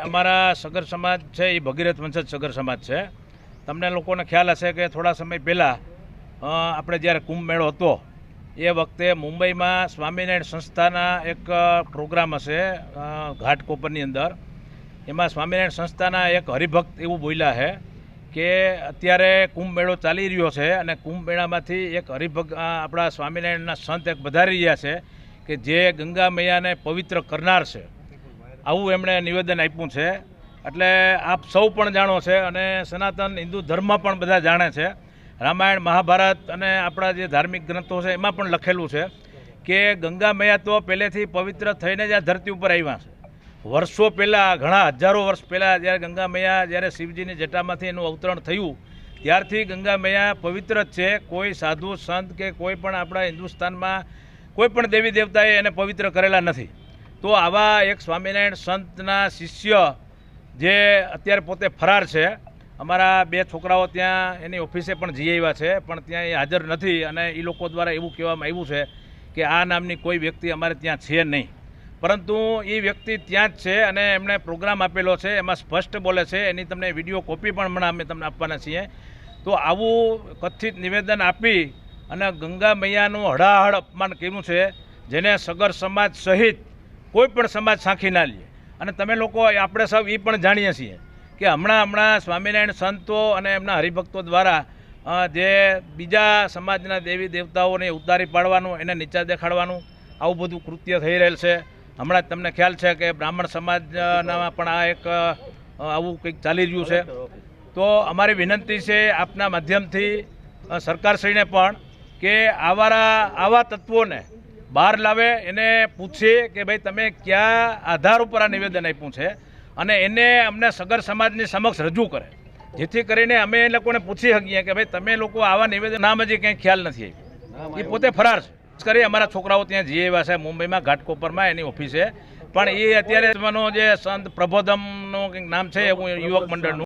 અમારા સગર સમાજ છે એ ભગીરથ વંશજ સગર સમાજ છે। તમને લોકોને ખ્યાલ હશે કે થોડા સમય પહેલાં આપણે જ્યારે કુંભ મેળો હતો એ વખતે મુંબઈમાં સ્વામિનારાયણ સંસ્થાના એક પ્રોગ્રામ હશે ઘાટકોપરની અંદર। એમાં સ્વામિનારાયણ સંસ્થાના એક હરિભક્ત એવું બોલ્યા છે કે અત્યારે કુંભ મેળો ચાલી રહ્યો છે અને કુંભ મેળામાંથી એક હરિભક્ત આપણા સ્વામિનારાયણના સંત એક વધારી રહ્યા છે કે જે ગંગા મૈયાને પવિત્ર કરનાર છે, આવું એમણે નિવેદન આપ્યું છે। એટલે આપ સૌ પણ જાણો છે અને સનાતન હિન્દુ ધર્મ પણ બધા જાણે છે। રામાયણ મહાભારત અને આપણા જે ધાર્મિક ગ્રંથો છે એમાં પણ લખેલું છે કે ગંગા મૈયા તો પહેલેથી પવિત્ર થઈને જ આ ધરતી ઉપર આવ્યા છે। વર્ષો પહેલાં, ઘણા હજારો વર્ષ પહેલાં જ્યારે ગંગા મૈયા જ્યારે શિવજીની જટામાંથી એનું અવતરણ થયું ત્યારથી ગંગા મૈયા પવિત્ર જ છે। કોઈ સાધુ સંત કે કોઈ પણ આપણા હિન્દુસ્તાનમાં કોઈ પણ દેવી દેવતાએ એને પવિત્ર કરેલા નથી। તો આવા એક સ્વામિનારાયણ સંતના શિષ્ય જે અત્યારે પોતે ફરાર છે, અમારા 2 છોકરાઓ ત્યાં એની ઓફિસે પણ જઈ આવ્યા છે પણ ત્યાં એ હાજર નથી અને એ લોકો દ્વારા એવું કહેવામાં આવ્યું છે કે આ નામની કોઈ વ્યક્તિ અમારે ત્યાં છે નહીં, પરંતુ એ વ્યક્તિ ત્યાં જ છે અને એમણે પ્રોગ્રામ આપેલો છે, એમાં સ્પષ્ટ બોલે છે। એની તમને વિડીયો કોપી પણ હમણાં અમે તમને આપવાના છીએ। તો આવું કથિત નિવેદન આપી અને ગંગા મૈયાનું હડાહડ અપમાન કર્યું છે, જેને સગર સમાજ સહિત કોઈ પણ સમાજ સાંખી ના લે। અને તમે લોકો આપણે સૌ એ પણ જાણીએ છીએ કે હમણાં સ્વામિનારાયણ સંતો અને એમના હરિભક્તો દ્વારા જે બીજા સમાજના દેવી દેવતાઓને ઉતારી પાડવાનું, એને નીચા દેખાડવાનું આવું બધું કૃત્ય થઈ રહેલ છે। હમણાં જ તમને ખ્યાલ છે કે બ્રાહ્મણ સમાજના પણ આ એક આવું કંઈક ચાલી રહ્યું છે। તો અમારી વિનંતી છે આપના માધ્યમથી સરકારશ્રીને પણ કે આવા તત્વોને બહાર લાવે, એને પૂછે કે ભાઈ તમે કયા આધાર ઉપર આ નિવેદન આપ્યું છે અને એને અમને સગર સમાજની સમક્ષ રજૂ કરે, જેથી કરીને અમે એ લોકોને પૂછી શકીએ કે ભાઈ તમે લોકો આવા નિવેદન નામ હજી કંઈ ખ્યાલ નથી આવ્યો। એ પોતે ફરાર છે। કરી અમારા છોકરાઓ ત્યાં જઈ આવ્યા છે મુંબઈમાં ઘાટકોપરમાં એની ઓફિસે, પણ એ અત્યારે જે સંત પ્રબોધમનું કંઈક નામ છે એવું યુવક મંડળનું